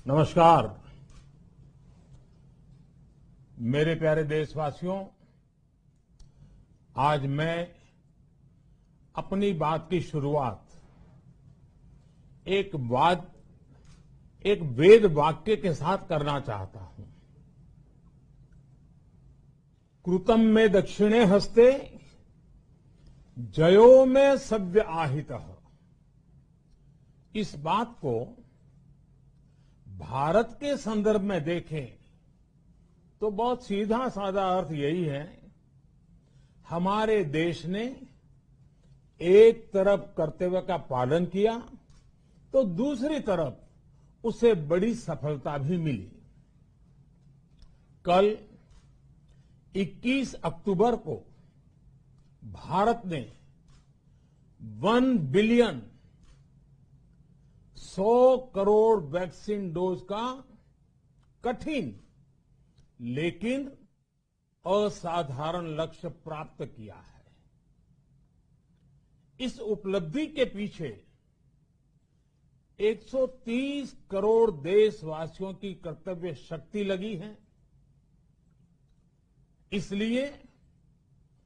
नमस्कार। मेरे प्यारे देशवासियों, आज मैं अपनी बात की शुरुआत एक वेद वाक्य के साथ करना चाहता हूं। कृतं में दक्षिणे हस्ते जयो में सव्य आहितः। इस बात को भारत के संदर्भ में देखें तो बहुत सीधा साधा अर्थ यही है, हमारे देश ने एक तरफ कर्तव्य का पालन किया तो दूसरी तरफ उसे बड़ी सफलता भी मिली। कल 21 अक्टूबर को भारत ने 1 बिलियन 100 करोड़ वैक्सीन डोज का कठिन लेकिन असाधारण लक्ष्य प्राप्त किया है। इस उपलब्धि के पीछे 130 करोड़ देशवासियों की कर्तव्य शक्ति लगी है। इसलिए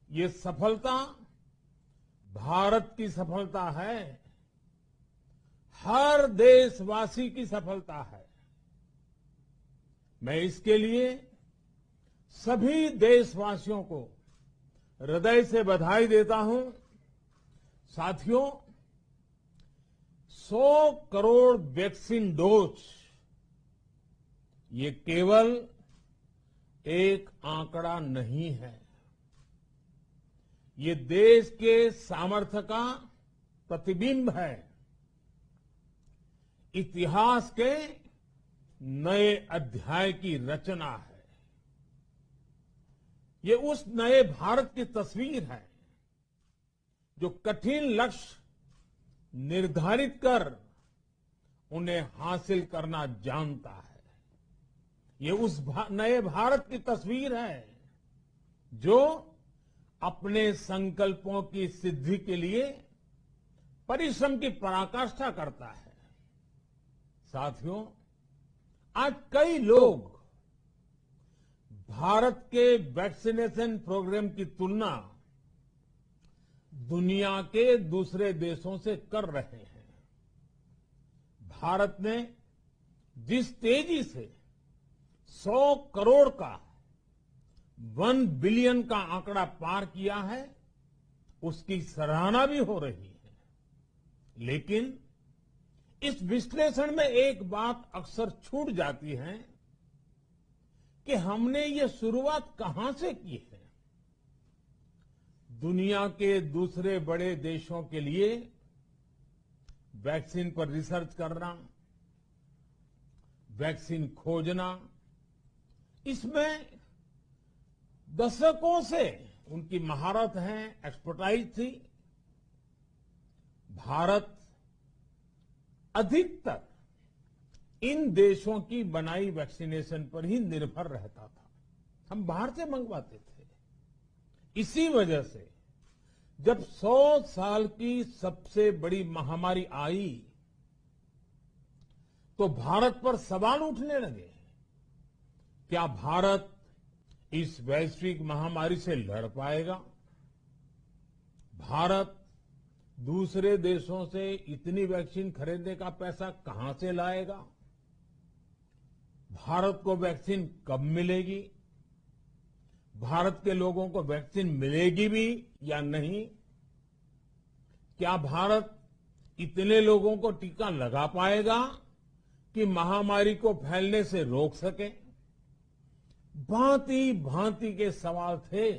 ये सफलता भारत की सफलता है, हर देशवासी की सफलता है। मैं इसके लिए सभी देशवासियों को हृदय से बधाई देता हूं। साथियों, 100 करोड़ वैक्सीन डोज ये केवल एक आंकड़ा नहीं है, ये देश के सामर्थ्य का प्रतिबिंब है, इतिहास के नए अध्याय की रचना है। ये उस नए भारत की तस्वीर है जो कठिन लक्ष्य निर्धारित कर उन्हें हासिल करना जानता है। ये उस नए भारत की तस्वीर है जो अपने संकल्पों की सिद्धि के लिए परिश्रम की पराकाष्ठा करता है। साथियों, आज कई लोग भारत के वैक्सीनेशन प्रोग्राम की तुलना दुनिया के दूसरे देशों से कर रहे हैं। भारत ने जिस तेजी से 100 करोड़ का 1 बिलियन का आंकड़ा पार किया है, उसकी सराहना भी हो रही है। लेकिन इस विश्लेषण में एक बात अक्सर छूट जाती है कि हमने ये शुरुआत कहां से की है। दुनिया के दूसरे बड़े देशों के लिए वैक्सीन पर रिसर्च करना, वैक्सीन खोजना, इसमें दशकों से उनकी महारत है, एक्सपर्टाइज थी। भारत अधिकतर इन देशों की बनाई वैक्सीनेशन पर ही निर्भर रहता था। हम बाहर से मंगवाते थे। इसी वजह से जब 100 साल की सबसे बड़ी महामारी आई तो भारत पर सवाल उठने लगे, क्या भारत इस वैश्विक महामारी से लड़ पाएगा? भारत दूसरे देशों से इतनी वैक्सीन खरीदने का पैसा कहां से लाएगा? भारत को वैक्सीन कब मिलेगी? भारत के लोगों को वैक्सीन मिलेगी भी या नहीं? क्या भारत इतने लोगों को टीका लगा पाएगा कि महामारी को फैलने से रोक सके? भांति भांति के सवाल थे।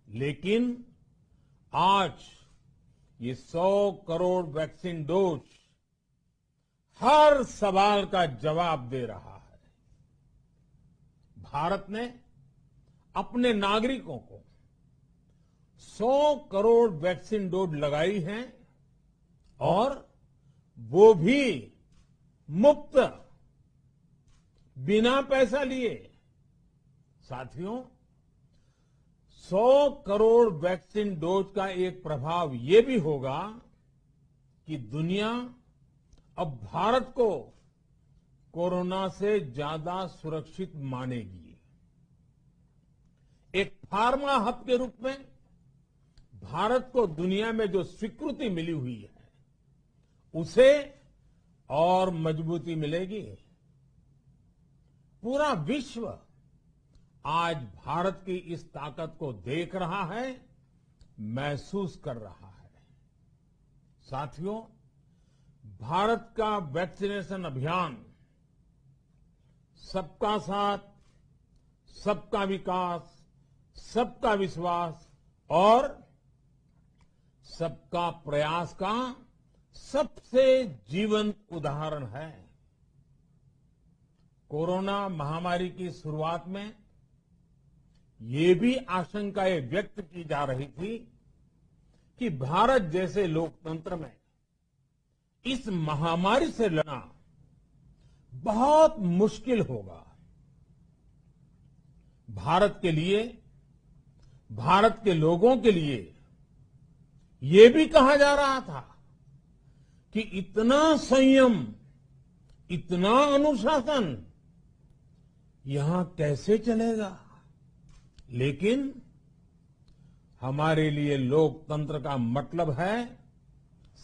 लेकिन आज ये 100 करोड़ वैक्सीन डोज हर सवाल का जवाब दे रहा है। भारत ने अपने नागरिकों को 100 करोड़ वैक्सीन डोज लगाई हैं और वो भी मुफ्त, बिना पैसा लिए। साथियों, 100 करोड़ वैक्सीन डोज का एक प्रभाव ये भी होगा कि दुनिया अब भारत को कोरोना से ज्यादा सुरक्षित मानेगी। एक फार्मा हब के रूप में भारत को दुनिया में जो स्वीकृति मिली हुई है, उसे और मजबूती मिलेगी। पूरा विश्व आज भारत की इस ताकत को देख रहा है, महसूस कर रहा है। साथियों, भारत का वैक्सीनेशन अभियान सबका साथ, सबका विकास, सबका विश्वास और सबका प्रयास का सबसे जीवंत उदाहरण है। कोरोना महामारी की शुरुआत में ये भी आशंकाएं व्यक्त की जा रही थी कि भारत जैसे लोकतंत्र में इस महामारी से लड़ना बहुत मुश्किल होगा। भारत के लिए, भारत के लोगों के लिए ये भी कहा जा रहा था कि इतना संयम, इतना अनुशासन यहां कैसे चलेगा। लेकिन हमारे लिए लोकतंत्र का मतलब है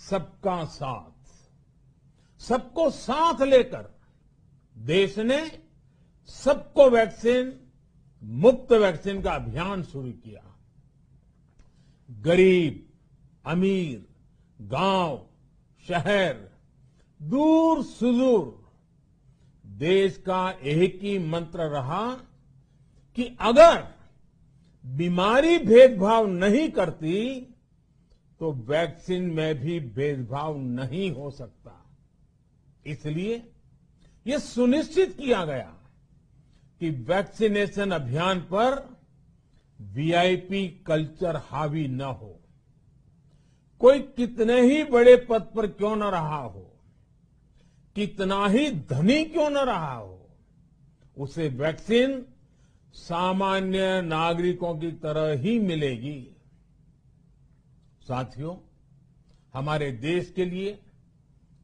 सबका साथ। सबको साथ लेकर देश ने सबको वैक्सीन, मुफ्त वैक्सीन का अभियान शुरू किया। गरीब, अमीर, गांव, शहर, दूर सुदूर, देश का एक ही मंत्र रहा कि अगर बीमारी भेदभाव नहीं करती तो वैक्सीन में भी भेदभाव नहीं हो सकता। इसलिए यह सुनिश्चित किया गया कि वैक्सीनेशन अभियान पर वीआईपी कल्चर हावी न हो। कोई कितने ही बड़े पद पर क्यों न रहा हो, कितना ही धनी क्यों न रहा हो, उसे वैक्सीन सामान्य नागरिकों की तरह ही मिलेगी। साथियों, हमारे देश के लिए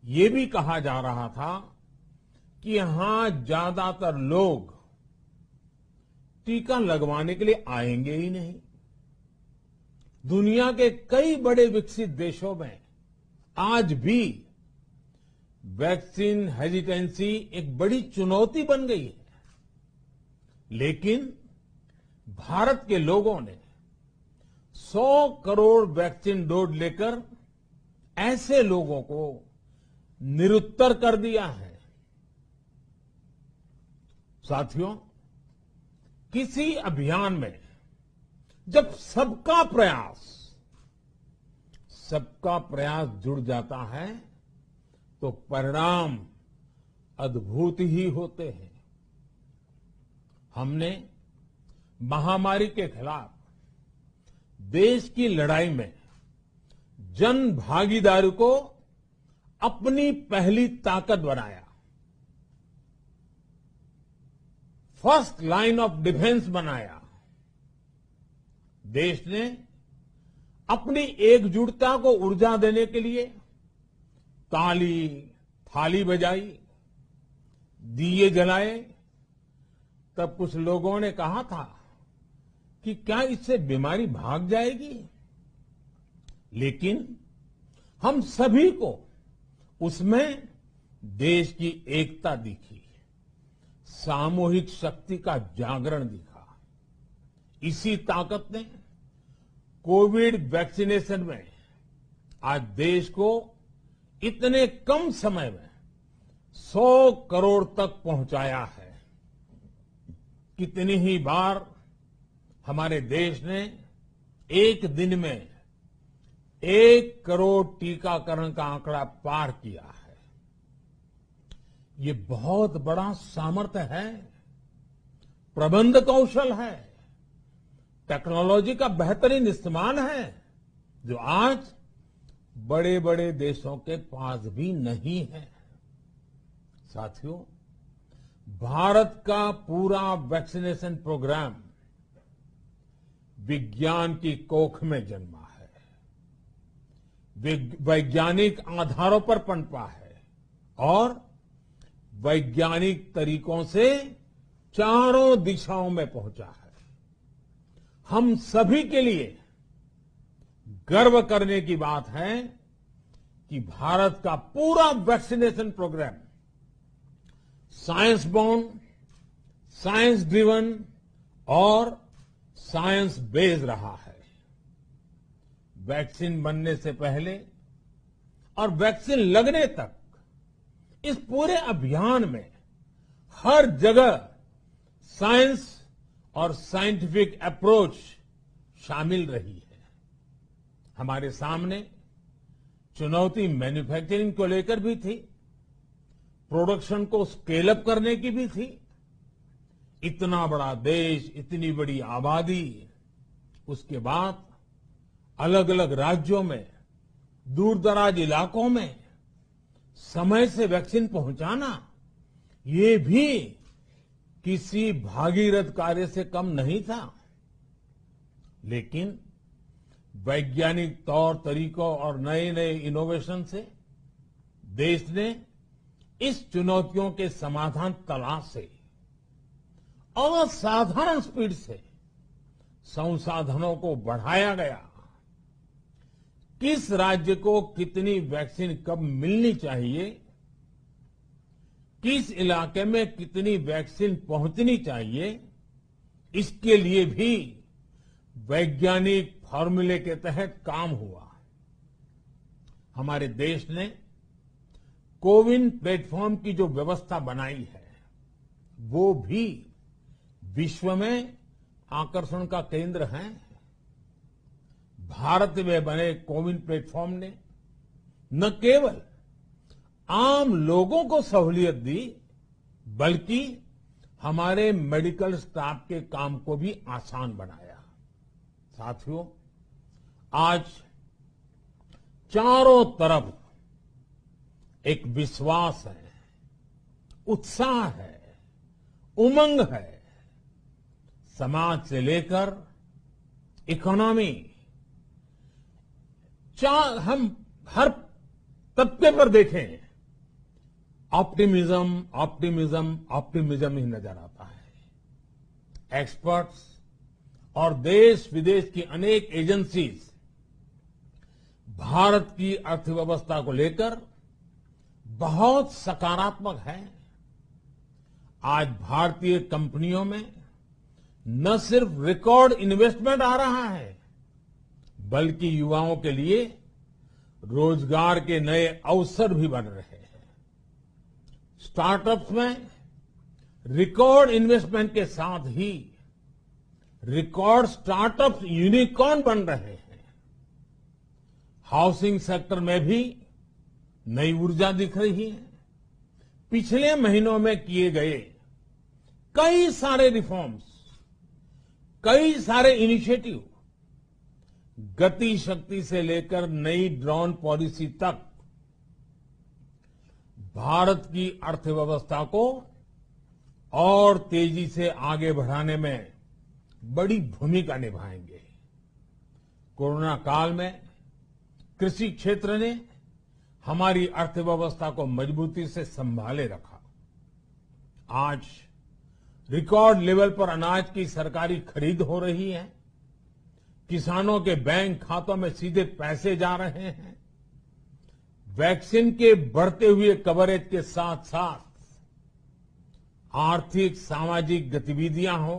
ये भी कहा जा रहा था कि यहां ज्यादातर लोग टीका लगवाने के लिए आएंगे ही नहीं। दुनिया के कई बड़े विकसित देशों में आज भी वैक्सीन हेजिटेंसी एक बड़ी चुनौती बन गई है। लेकिन भारत के लोगों ने 100 करोड़ वैक्सीन डोज लेकर ऐसे लोगों को निरुत्तर कर दिया है। साथियों, किसी अभियान में जब सबका प्रयास जुड़ जाता है तो परिणाम अद्भुत ही होते हैं। हमने महामारी के खिलाफ देश की लड़ाई में जन भागीदारी को अपनी पहली ताकत बनाया। फर्स्ट लाइन ऑफ डिफेंस बनाया। देश ने अपनी एकजुटता को ऊर्जा देने के लिए ताली, थाली बजाई, दिए जलाए। तब कुछ लोगों ने कहा था कि क्या इससे बीमारी भाग जाएगी? लेकिन हम सभी को उसमें देश की एकता दिखी, सामूहिक शक्ति का जागरण दिखा। इसी ताकत ने कोविड वैक्सीनेशन में आज देश को इतने कम समय में 100 करोड़ तक पहुंचाया है। कितनी ही बार हमारे देश ने एक दिन में 1 करोड़ टीकाकरण का आंकड़ा पार किया है। ये बहुत बड़ा सामर्थ्य है, प्रबंध कौशल है, टेक्नोलॉजी का बेहतरीन इस्तेमाल है, जो आज बड़े बड़े देशों के पास भी नहीं है। साथियों, भारत का पूरा वैक्सीनेशन प्रोग्राम विज्ञान की कोख में जन्मा है, वैज्ञानिक आधारों पर पनपा है और वैज्ञानिक तरीकों से चारों दिशाओं में पहुंचा है। हम सभी के लिए गर्व करने की बात है कि भारत का पूरा vaccination programme science born, science driven और साइंस बेस्ड रहा है। वैक्सीन बनने से पहले और वैक्सीन लगने तक इस पूरे अभियान में हर जगह साइंस और साइंटिफिक अप्रोच शामिल रही है। हमारे सामने चुनौती मैन्युफैक्चरिंग को लेकर भी थी, प्रोडक्शन को स्केल अप करने की भी थी। इतना बड़ा देश, इतनी बड़ी आबादी, उसके बाद अलग अलग राज्यों में, दूर दराज इलाकों में समय से वैक्सीन पहुंचाना, ये भी किसी भागीरथ कार्य से कम नहीं था। लेकिन वैज्ञानिक तौर तरीकों और नए नए इनोवेशन से देश ने इस चुनौतियों के समाधान तलाशे। असाधारण स्पीड से संसाधनों को बढ़ाया गया। किस राज्य को कितनी वैक्सीन कब मिलनी चाहिए, किस इलाके में कितनी वैक्सीन पहुंचनी चाहिए, इसके लिए भी वैज्ञानिक फॉर्मूले के तहत काम हुआ। हमारे देश ने कोविन प्लेटफॉर्म की जो व्यवस्था बनाई है, वो भी विश्व में आकर्षण का केंद्र है। भारत में बने कोविन प्लेटफॉर्म ने न केवल आम लोगों को सहूलियत दी, बल्कि हमारे मेडिकल स्टाफ के काम को भी आसान बनाया। साथियों, आज चारों तरफ एक विश्वास है, उत्साह है, उमंग है। समाज से लेकर इकोनॉमी, हम हर तबके पर देखें, ऑप्टिमिज्म, ऑप्टिमिज्म, ऑप्टिमिज्म ही नजर आता है। एक्सपर्ट्स और देश विदेश की अनेक एजेंसीज भारत की अर्थव्यवस्था को लेकर बहुत सकारात्मक है। आज भारतीय कंपनियों में न सिर्फ रिकॉर्ड इन्वेस्टमेंट आ रहा है, बल्कि युवाओं के लिए रोजगार के नए अवसर भी बन रहे हैं। स्टार्टअप्स में रिकॉर्ड इन्वेस्टमेंट के साथ ही रिकॉर्ड स्टार्टअप्स यूनिकॉर्न बन रहे हैं। हाउसिंग सेक्टर में भी नई ऊर्जा दिख रही है। पिछले महीनों में किए गए कई सारे रिफॉर्म्स, कई सारे इनिशिएटिव, गति शक्ति से लेकर नई ड्रोन पॉलिसी तक भारत की अर्थव्यवस्था को और तेजी से आगे बढ़ाने में बड़ी भूमिका निभाएंगे। कोरोना काल में कृषि क्षेत्र ने हमारी अर्थव्यवस्था को मजबूती से संभाले रखा। आज रिकॉर्ड लेवल पर अनाज की सरकारी खरीद हो रही है। किसानों के बैंक खातों में सीधे पैसे जा रहे हैं। वैक्सीन के बढ़ते हुए कवरेज के साथ साथ आर्थिक सामाजिक गतिविधियां हो,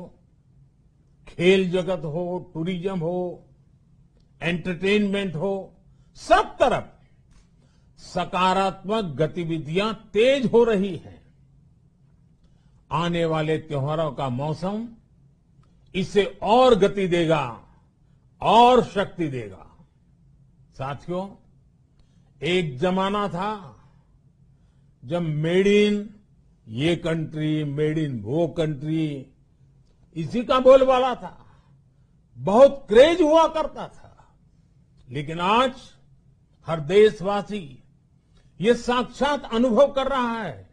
खेल जगत हो, टूरिज्म हो, एंटरटेनमेंट हो, सब तरफ सकारात्मक गतिविधियां तेज हो रही हैं। आने वाले त्योहारों का मौसम इसे और गति देगा और शक्ति देगा। साथियों, एक जमाना था जब मेड इन ये कंट्री, मेड इन वो कंट्री, इसी का बोलबाला था, बहुत क्रेज हुआ करता था। लेकिन आज हर देशवासी ये साक्षात अनुभव कर रहा है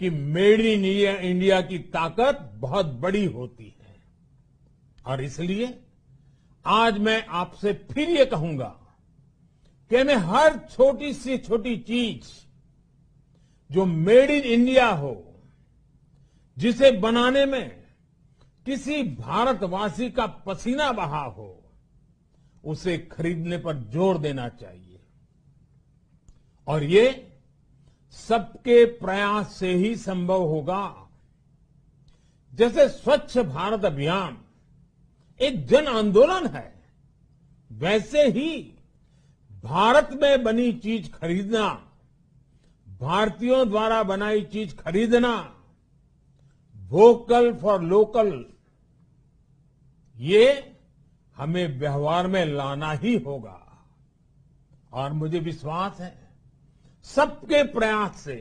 कि मेड इन इंडिया की ताकत बहुत बड़ी होती है। और इसलिए आज मैं आपसे फिर ये कहूंगा कि हमें हर छोटी से छोटी चीज जो मेड इन इंडिया हो, जिसे बनाने में किसी भारतवासी का पसीना बहा हो, उसे खरीदने पर जोर देना चाहिए। और ये सबके प्रयास से ही संभव होगा। जैसे स्वच्छ भारत अभियान एक जन आंदोलन है, वैसे ही भारत में बनी चीज खरीदना, भारतीयों द्वारा बनाई चीज खरीदना, वोकल फॉर लोकल, ये हमें व्यवहार में लाना ही होगा। और मुझे विश्वास है सबके प्रयास से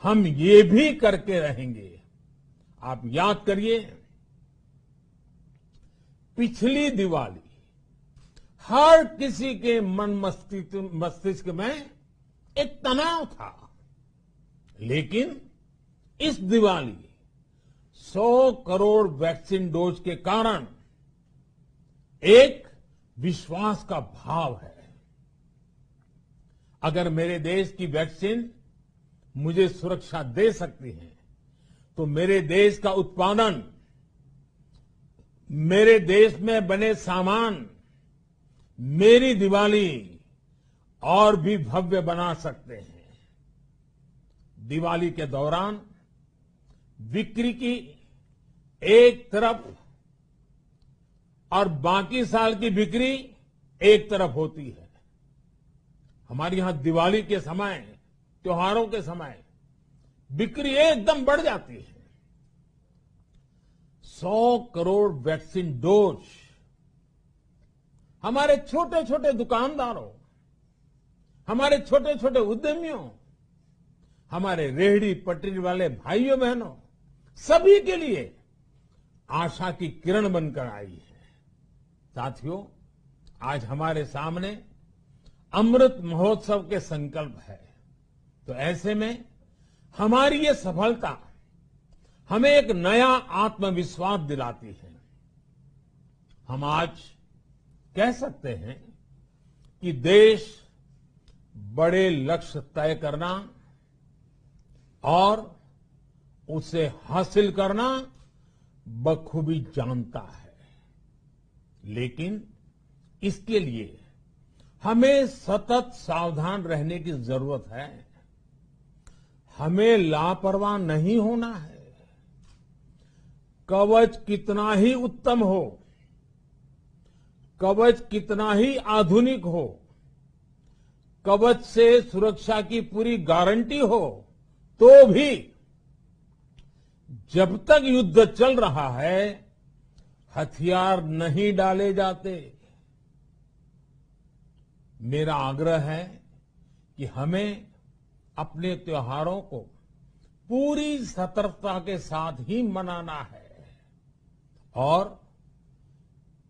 हम ये भी करके रहेंगे। आप याद करिए, पिछली दिवाली हर किसी के मन मस्तिष्क में एक तनाव था, लेकिन इस दिवाली 100 करोड़ वैक्सीन डोज के कारण एक विश्वास का भाव है। अगर मेरे देश की वैक्सीन मुझे सुरक्षा दे सकती है, तो मेरे देश का उत्पादन, मेरे देश में बने सामान मेरी दिवाली और भी भव्य बना सकते हैं। दिवाली के दौरान बिक्री की एक तरफ और बाकी साल की बिक्री एक तरफ होती है। हमारे यहां दिवाली के समय, त्योहारों के समय बिक्री एकदम बढ़ जाती है। 100 करोड़ वैक्सीन डोज हमारे छोटे छोटे दुकानदारों, हमारे छोटे छोटे उद्यमियों, हमारे रेहड़ी पटरी वाले भाइयों बहनों, सभी के लिए आशा की किरण बनकर आई है। साथियों, आज हमारे सामने अमृत महोत्सव के संकल्प है, तो ऐसे में हमारी ये सफलता हमें एक नया आत्मविश्वास दिलाती है। हम आज कह सकते हैं कि देश बड़े लक्ष्य तय करना और उसे हासिल करना बखूबी जानता है, लेकिन इसके लिए हमें सतत सावधान रहने की जरूरत है। हमें लापरवाह नहीं होना है। कवच कितना ही उत्तम हो, कवच कितना ही आधुनिक हो, कवच से सुरक्षा की पूरी गारंटी हो, तो भी जब तक युद्ध चल रहा है, हथियार नहीं डाले जाते। मेरा आग्रह है कि हमें अपने त्योहारों को पूरी सतर्कता के साथ ही मनाना है। और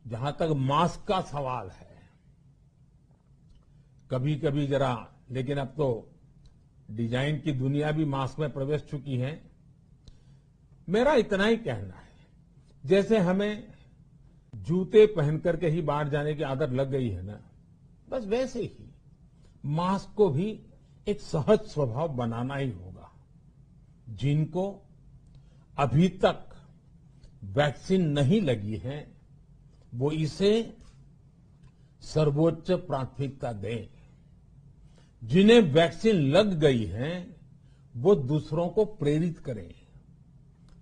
जहां तक मास्क का सवाल है, कभी कभी जरा, लेकिन अब तो डिजाइन की दुनिया भी मास्क में प्रवेश चुकी है। मेरा इतना ही कहना है, जैसे हमें जूते पहन करके ही बाहर जाने की आदत लग गई है ना, बस वैसे ही मास्क को भी एक सहज स्वभाव बनाना ही होगा। जिनको अभी तक वैक्सीन नहीं लगी है, वो इसे सर्वोच्च प्राथमिकता दें। जिन्हें वैक्सीन लग गई है, वो दूसरों को प्रेरित करें।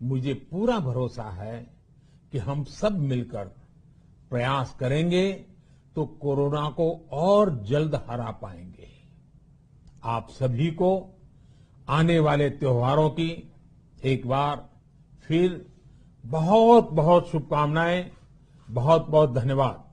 मुझे पूरा भरोसा है कि हम सब मिलकर प्रयास करेंगे तो कोरोना को और जल्द हरा पाएंगे। आप सभी को आने वाले त्योहारों की एक बार फिर बहुत बहुत शुभकामनाएं, बहुत बहुत धन्यवाद।